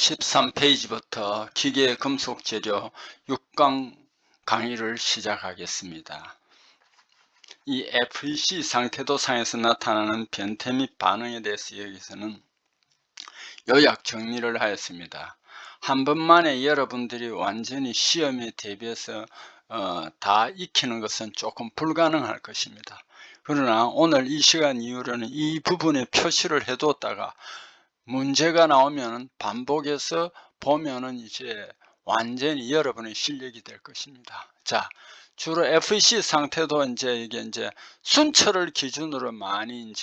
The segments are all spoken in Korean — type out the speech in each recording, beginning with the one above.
13페이지부터 기계 금속 재료 6강 강의를 시작하겠습니다. 이 FEC 상태도상에서 나타나는 변태 및 반응에 대해서 여기서는 요약 정리를 하였습니다. 한 번만에 여러분들이 완전히 시험에 대비해서 다 익히는 것은 조금 불가능할 것입니다. 그러나 오늘 이 시간 이후로는 이 부분에 표시를 해뒀다가 문제가 나오면 반복해서 보면은 이제 완전히 여러분의 실력이 될 것입니다. 자, 주로 FEC 상태도 이게 순철을 기준으로 많이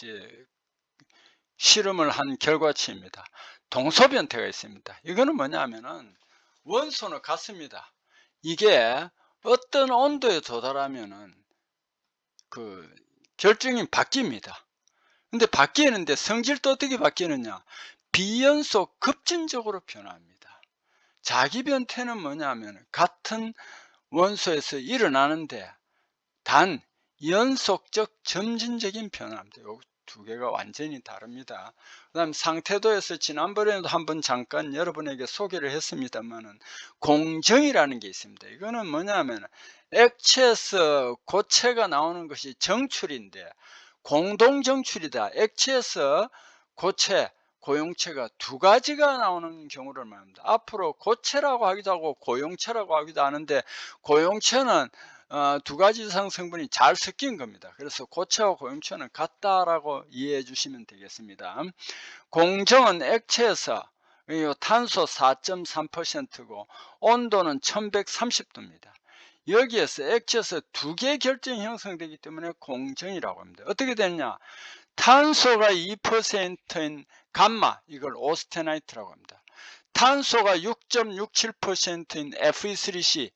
실험을 한 결과치입니다. 동소 변태가 있습니다. 이거는 뭐냐면은 원소는 같습니다. 이게 어떤 온도에 도달하면은 그 결정이 바뀝니다. 근데 바뀌는데 성질도 어떻게 바뀌느냐? 비연속 급진적으로 변화합니다. 자기 변태는 뭐냐면 같은 원소에서 일어나는데 단 연속적 점진적인 변화입니다. 요 두 개가 완전히 다릅니다. 그 다음 상태도에서 지난번에도 한번 잠깐 여러분에게 소개를 했습니다만은 공정이라는 게 있습니다. 이거는 뭐냐면 액체에서 고체가 나오는 것이 정출인데 공동정출이다. 액체에서 고체, 고용체가 두 가지가 나오는 경우를 말합니다. 앞으로 고체라고 하기도 하고 고용체라고 하기도 하는데 고용체는 두 가지 이상 성분이 잘 섞인 겁니다. 그래서 고체와 고용체는 같다라고 이해해 주시면 되겠습니다. 공정은 액체에서 탄소 4.3%고 온도는 1130도입니다. 여기에서 액체에서 두 개 결정이 형성되기 때문에 공정이라고 합니다. 어떻게 되느냐? 탄소가 2%인 감마, 이걸 오스테나이트라고 합니다. 탄소가 6.67%인 Fe3C,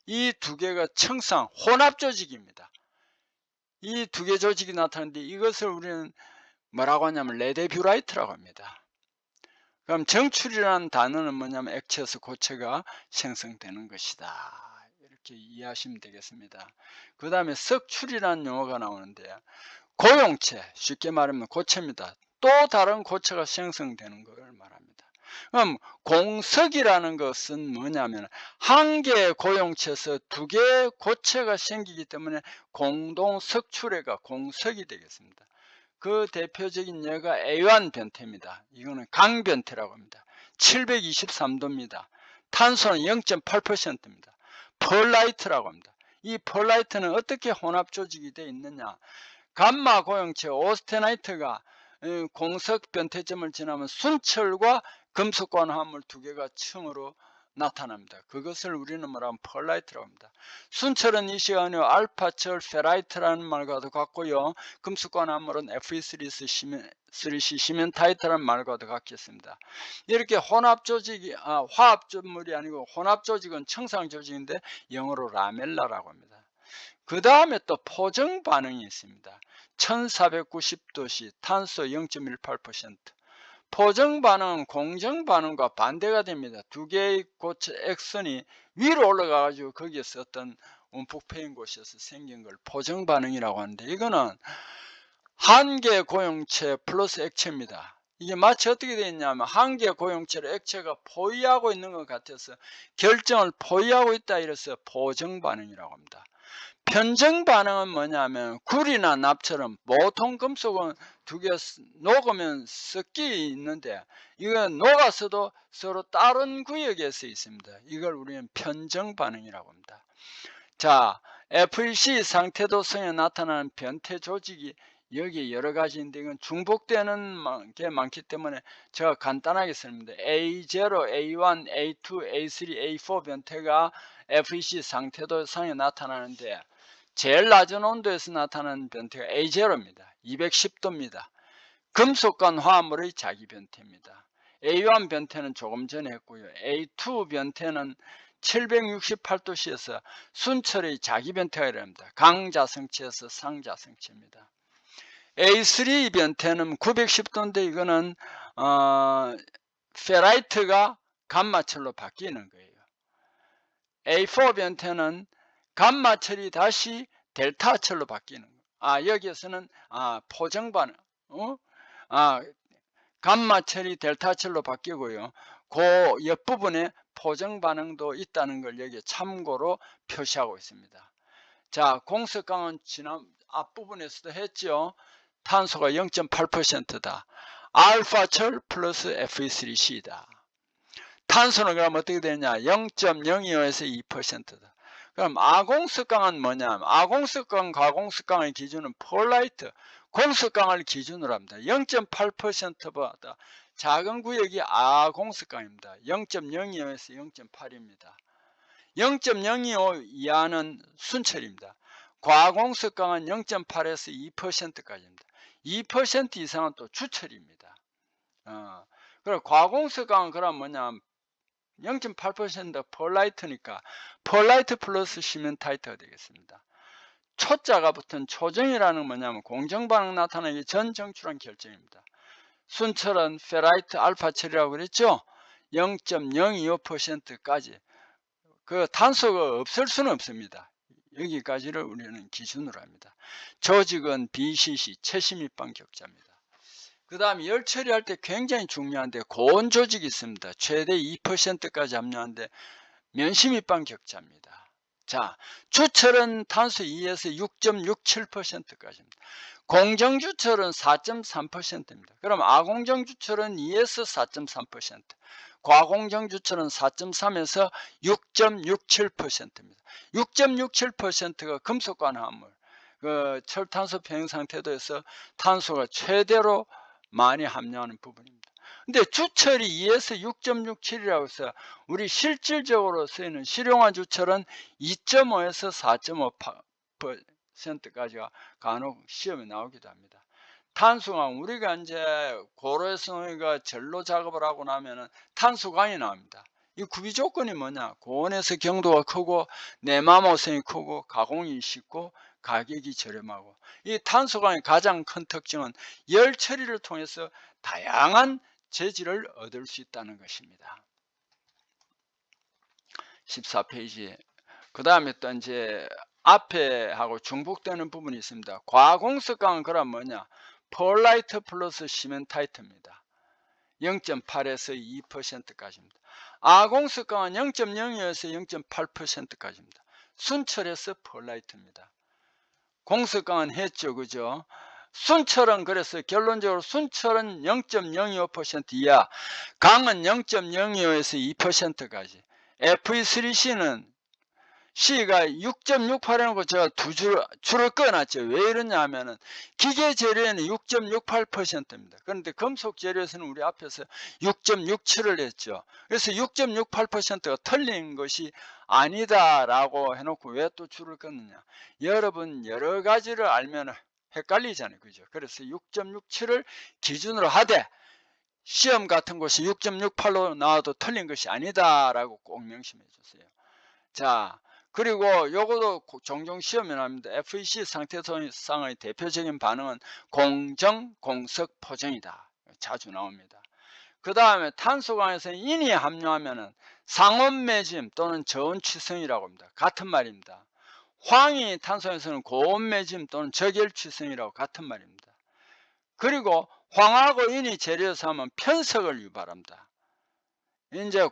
이 두 개가 청상 혼합 조직입니다. 이 두 개 조직이 나타나는데 이것을 우리는 뭐라고 하냐면 레데뷰라이트라고 합니다. 그럼 정출이라는 단어는 뭐냐면 액체에서 고체가 생성되는 것이다. 이렇게 이해하시면 되겠습니다. 그 다음에 석출이라는 용어가 나오는데 고용체, 쉽게 말하면 고체입니다. 또 다른 고체가 생성되는 걸 말합니다. 그럼 공석이라는 것은 뭐냐면 한 개의 고용체에서 두 개의 고체가 생기기 때문에 공동석출해가 공석이 되겠습니다. 그 대표적인 예가 A1 변태입니다. 이거는 강변태라고 합니다. 723도입니다. 탄소는 0.8%입니다. 펄라이트라고 합니다. 이 펄라이트는 어떻게 혼합 조직이 되어 있느냐? 감마 고용체 오스테나이트가 공석 변태점을 지나면 순철과 금속관 화합물 두 개가 층으로 나타납니다. 그것을 우리는 뭐라면 펄라이트라고 합니다. 순철은 이 시간에 알파철 페라이트라는 말과도 같고요. 금속관 화합물은 Fe3C 시멘타이트라는 말과도 같겠습니다. 이렇게 혼합 조직이 화합 조물이 아니고 혼합 조직은 청상 조직인데 영어로 라멜라라고 합니다. 그 다음에 또 포정 반응이 있습니다. 1490도씨 탄소 0.18%. 포정 반응은 공정 반응과 반대가 됩니다. 두 개의 고체 액선이 위로 올라가 가지고 거기에서 어떤 움푹 패인 곳에서 생긴 걸 포정 반응이라고 하는데 이거는 한 개의 고용체 플러스 액체입니다. 이게 마치 어떻게 되어 있냐면 한 개의 고용체를 액체가 포위하고 있는 것 같아서 결정을 포위하고 있다 이래서 포정 반응이라고 합니다. 편정 반응은 뭐냐면 구리나 납처럼 보통 금속은 두 개 녹으면 섞이 있는데 이건 녹아서도 서로 다른 구역에서 있습니다. 이걸 우리는 편정 반응이라고 합니다. 자, FEC 상태도성에 나타나는 변태 조직이 여기 여러 가지인데 이건 중복되는 게 많기 때문에 제가 간단하게 설명드립니다. A0, A1, A2, A3, A4 변태가 FEC 상태도성에 나타나는데 제일 낮은 온도에서 나타나는 변태가 A0입니다. 210도입니다. 금속간 화합물의 자기 변태입니다. A1 변태는 조금 전에 했고요. A2 변태는 768도씨에서 순철의 자기 변태가 일어납니다. 강자성체에서 상자성체입니다. A3 변태는 910도인데 이거는 페라이트가 감마철로 바뀌는 거예요. A4 변태는 감마철이 다시 델타철로 바뀌는 거예요. 여기에서는 포정 반응, 감마철이 델타철로 바뀌고요. 그 옆부분에 포정 반응도 있다는 걸 여기에 참고로 표시하고 있습니다. 자, 공석강은 지난 앞부분에서도 했죠. 탄소가 0.8%다. 알파철 플러스 Fe3C다. 탄소는 그럼 어떻게 되냐? 0.025에서 2%다. 그럼 아공석강은 뭐냐? 아공석강, 가공석강의 기준은 폴라이트, 공석강을 기준으로 합니다. 0.8%보다 작은 구역이 아공석강입니다. 0.025에서 0.8입니다. 0.025 이하는 순철입니다. 과공석강은 0.8에서 2%까지입니다. 2% 이상은 또 주철입니다. 그리고 과공석강은 그럼 뭐냐? 0.8% 폴라이트니까 폴라이트 플러스 시멘타이트가 되겠습니다. 초자가 붙은 초정이라는 건 뭐냐면 공정반응 나타나기 전 정출한 결정입니다. 순철은 페라이트 알파철이라고 그랬죠. 0.025%까지 그 탄소가 없을 수는 없습니다. 여기까지를 우리는 기준으로 합니다. 조직은 BCC 최심입방 격자입니다. 그 다음에 열 처리할 때 굉장히 중요한데 고온 조직이 있습니다. 최대 2%까지 함유하는데 면심입방 격자입니다. 자, 주철은 탄소 2에서 6.67%까지입니다. 공정주철은 4.3%입니다. 그럼 아공정주철은 2에서 4.3%, 과공정주철은 4.3에서 6.67%입니다. 6.67%가 금속관 화합물, 그 철탄소 평형 상태도에서 탄소가 최대로 많이 함유하는 부분입니다. 근데 주철이 2에서 6.67이라고 해서 우리 실질적으로 쓰이는 실용화 주철은 2.5에서 4.5%까지가 간혹 시험에 나오기도 합니다. 탄소광, 우리가 이제 고로에서가 전로 작업을 하고 나면은 탄소광이 나옵니다. 이 구비 조건이 뭐냐? 고온에서 경도가 크고 내마모성이 크고 가공이 쉽고 가격이 저렴하고, 이 탄소광의 가장 큰 특징은 열 처리를 통해서 다양한 재질을 얻을 수 있다는 것입니다. 14페이지. 그 다음에 또 이제 앞에 하고 중복되는 부분이 있습니다. 과공석강은 그럼 뭐냐? 폴라이트 플러스 시멘타이트입니다. 0.8에서 2%까지입니다. 아공석강은 0.02에서 0.8%까지입니다. 순철에서 폴라이트입니다. 공석강은 했죠, 그죠? 순철은 그래서 결론적으로 순철은 0.025% 이하, 강은 0.025에서 2%까지. Fe3C는 C가 6.68해놓고 제가 줄을 꺼놨죠. 왜 이러냐 하면은 기계 재료에는 6.68%입니다. 그런데 금속 재료에서는 우리 앞에서 6.67을 했죠. 그래서 6.68%가 틀린 것이 아니다라고 해놓고 왜 또 줄을 끊느냐. 여러분 여러 가지를 알면 헷갈리잖아요. 그죠? 그래서 6.67을 기준으로 하되 시험 같은 것이 6.68로 나와도 틀린 것이 아니다라고 꼭 명심해 주세요. 자, 그리고 요거도 종종 시험에 나옵니다. FEC 상태상의 대표적인 반응은 공정, 공석, 포정이다. 자주 나옵니다. 그 다음에 탄소광에서는 인이 함유하면은 상온매짐 또는 저온취성이라고 합니다. 같은 말입니다. 황이 탄소에서는 고온매짐 또는 저결취성이라고 같은 말입니다. 그리고 황하고 인이 재료에서 하면 편석을 유발합니다. 이제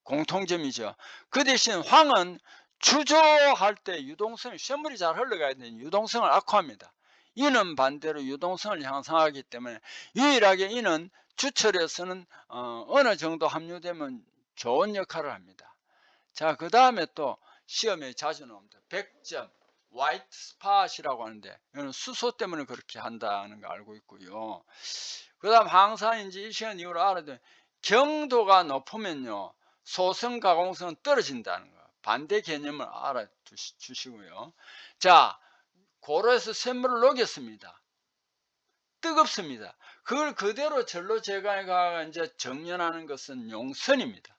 공통점이죠. 그 대신 황은 주조할 때 유동성, 쇳물이 잘 흘러가야 되는 유동성을 악화합니다. 이는 반대로 유동성을 향상하기 때문에 유일하게 이는 주철에서는 어느 정도 함유되면 좋은 역할을 합니다. 자, 그 다음에 또 시험에 자주 나옵니다. 100점 화이트 스팟이라고 하는데 이거는 수소 때문에 그렇게 한다는 거 알고 있고요. 그 다음 항상 이제 이 시간 이후로 알아야 돼. 경도가 높으면요 소성 가공성은 떨어진다는 거, 반대 개념을 알아주시고요. 자, 고로에서 샘물을 녹였습니다. 뜨겁습니다. 그걸 그대로 전로 제거가 이제 정연하는 것은 용선입니다.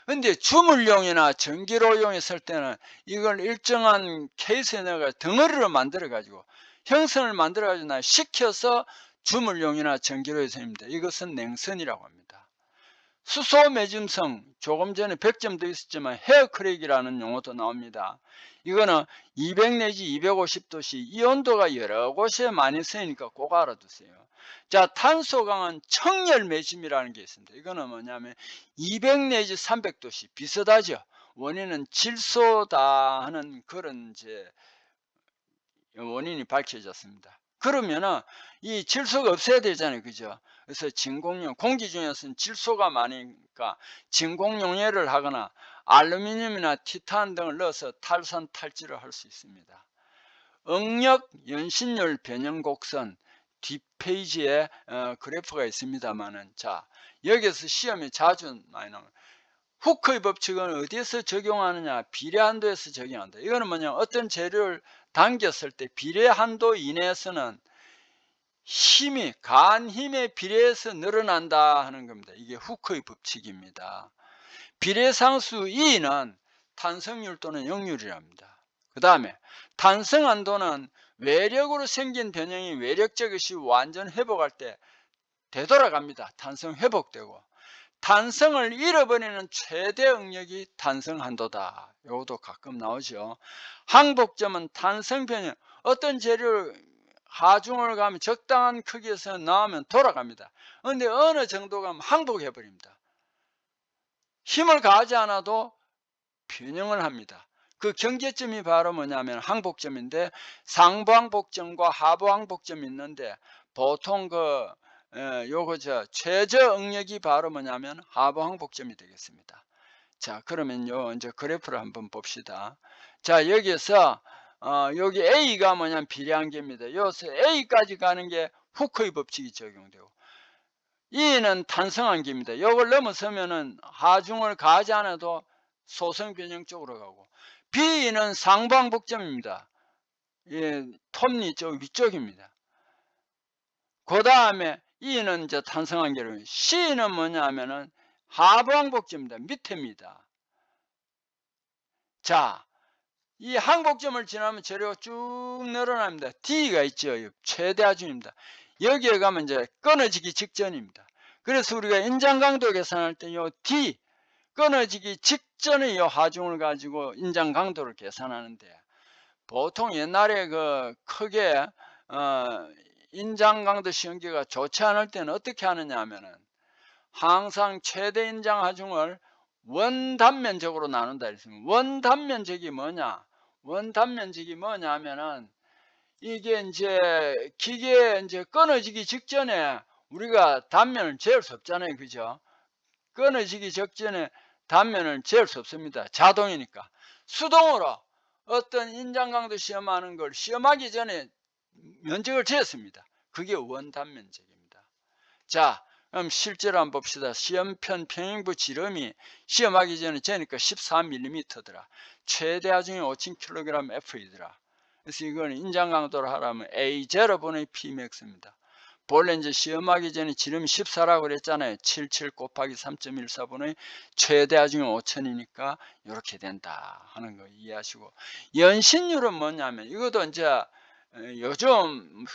근데 주물용이나 전기로 이용했을 때는 이걸 일정한 케이스에 내가 덩어리로 만들어 가지고 형성을 만들어 가지고 식혀서 주물용이나 전기로 해서 입니다. 이것은 냉선이라고 합니다. 수소 매짐성, 조금 전에 100점 더 있었지만 헤어크랙이라는 용어도 나옵니다. 이거는 200 내지 250도씨, 이 온도가 여러 곳에 많이 쓰이니까 꼭 알아두세요. 자, 탄소 강한 청열 매짐이라는 게 있습니다. 이거는 뭐냐면 200 내지 300도씨 비슷하죠. 원인은 질소다 하는 그런 이제 원인이 밝혀졌습니다. 그러면은 이 질소가 없어야 되잖아요. 그죠? 그래서 진공용, 공기 중에서는 질소가 많으니까 진공용해를 하거나 알루미늄이나 티탄 등을 넣어서 탈산 탈지를 할 수 있습니다. 응력 연신율 변형 곡선 뒷페이지에 그래프가 있습니다만은, 자, 여기서 시험에 자주 많이 나옵니다. 후크의 법칙은 어디에서 적용하느냐? 비례한도에서 적용한다. 이거는 뭐냐, 어떤 재료를 당겼을 때 비례한도 이내에서는 힘이 가한 힘에 비례해서 늘어난다 하는 겁니다. 이게 후크의 법칙입니다. 비례상수 E는 탄성률 또는 역률이랍니다. 그 다음에 탄성한도는 외력으로 생긴 변형이 외력적 것이 완전 회복할 때 되돌아갑니다. 탄성 회복되고, 탄성을 잃어버리는 최대 응력이 탄성한도다. 이것도 가끔 나오죠. 항복점은 탄성 변형, 어떤 재료를 하중을 가면 적당한 크기에서 나오면 돌아갑니다. 그런데 어느 정도 가면 항복해 버립니다. 힘을 가하지 않아도 변형을 합니다. 그 경계점이 바로 뭐냐면 항복점인데, 상부항복점과 하부항복점이 있는데, 보통 최저 응력이 바로 뭐냐면 하부항복점이 되겠습니다. 자, 그러면요, 이제 그래프를 한번 봅시다. 자, 여기서 여기 A가 뭐냐면 비례한계입니다. 여기서 A까지 가는 게 후크의 법칙이 적용되고, E는 탄성한계입니다. 이걸 넘어서면은 하중을 가하지 않아도 소성 변형 쪽으로 가고, B는 상부항복점입니다. 예, 톱니 쪽 위쪽입니다. 그 다음에 E는 이제 탄성한계로, C는 뭐냐면은 하부항복점입니다. 밑에입니다. 자, 이 항복점을 지나면 재료가 쭉 늘어납니다. D가 있죠. 최대 하중입니다. 여기에 가면 이제 끊어지기 직전입니다. 그래서 우리가 인장강도 계산할 때 요 D, 끊어지기 직전의 이 하중을 가지고 인장강도를 계산하는데, 보통 옛날에 크게 인장강도 시험지가 좋지 않을 때는 어떻게 하느냐 하면은, 항상 최대 인장 하중을 원단면적으로 나눈다 했습니다. 원단면적이 뭐냐? 원단면적이 뭐냐 하면은, 이게 이제 기계 이제 끊어지기 직전에 우리가 단면을 재울 수 없잖아요. 그죠? 끊어지기 직전에 단면을 재울 수 없습니다. 자동이니까. 수동으로 어떤 인장강도 시험하는 걸 시험하기 전에 면적을 재었습니다. 그게 원단면적입니다. 자, 그럼 실제로 한번 봅시다. 시험편 평행부 지름이 시험하기 전에 재니까 14mm더라. 최대 하중이 5000kg F이더라. 그래서 이건 인장 강도를 하라면 A0분의 Pmax입니다. 본래 이제 시험하기 전에 지름이 14라고 그랬잖아요. 77 곱하기 3.14분의 최대 하중이 5000이니까 이렇게 된다 하는 거 이해하시고, 연신율은 뭐냐면, 이것도 이제 요즘은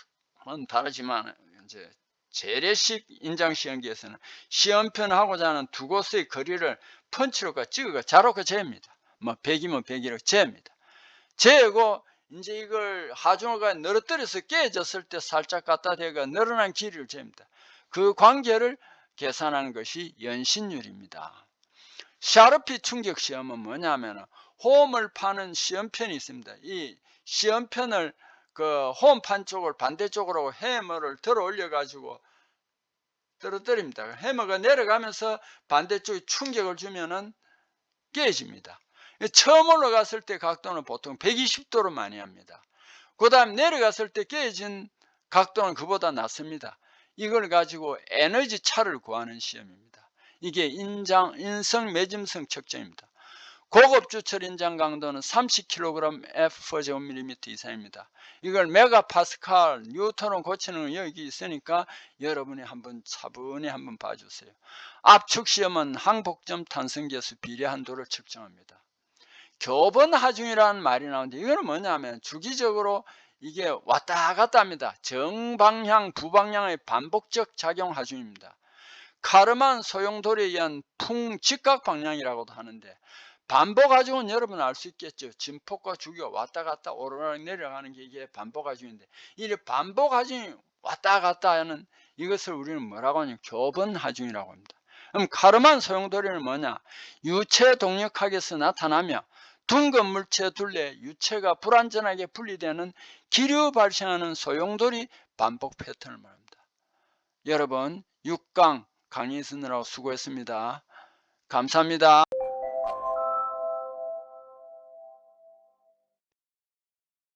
다르지만 이제 재래식 인장시험기에서는 시험편 하고자 하는 두 곳의 거리를 펀치로가 찍어가 자로가 재입니다. 뭐 100이면 100이라고 재입니다. 재고 이제 이걸 하중어가 늘어뜨려서 깨졌을 때 살짝 갖다 대가 늘어난 길이를 재입니다. 그 관계를 계산하는 것이 연신율입니다. 샤르피 충격 시험은 뭐냐면, 호흡을 파는 시험편이 있습니다. 이 시험편을 호흡판 쪽을 반대쪽으로 해머를 들어 올려 가지고 떨어뜨립니다. 해머가 내려가면서 반대쪽에 충격을 주면은 깨집니다. 처음 올라갔을 때 각도는 보통 120도로 많이 합니다. 그 다음 내려갔을 때 깨진 각도는 그보다 낮습니다. 이걸 가지고 에너지 차를 구하는 시험입니다. 이게 인성 매짐성 측정입니다. 고급 주철 인장 강도는 30kg F/제곱밀리미터 이상입니다. 이걸 메가파스칼, 뉴턴을 고치는 건 여기 있으니까 여러분이 한번 차분히 한번 봐주세요. 압축 시험은 항복점 탄성계수 비례 한도를 측정합니다. 교번 하중이라는 말이 나오는데, 이거는 뭐냐면 주기적으로 이게 왔다 갔다 합니다. 정방향, 부방향의 반복적 작용 하중입니다. 카르만 소용돌이에 의한 풍직각 방향이라고도 하는데, 반복 하중은 여러분 알 수 있겠죠. 진폭과 주기가 왔다 갔다 오르락 내려가는 게 이게 반복 하중인데, 이 반복 하중이 왔다 갔다 하는 이것을 우리는 뭐라고 하냐면 교본하중이라고 합니다. 그럼 가름한 소용돌이는 뭐냐? 유체 동력학에서 나타나며 둥근 물체 둘레 유체가 불완전하게 분리되는 기류 발생하는 소용돌이 반복 패턴을 말합니다. 여러분 6강 강의 듣느라고 수고했습니다. 감사합니다.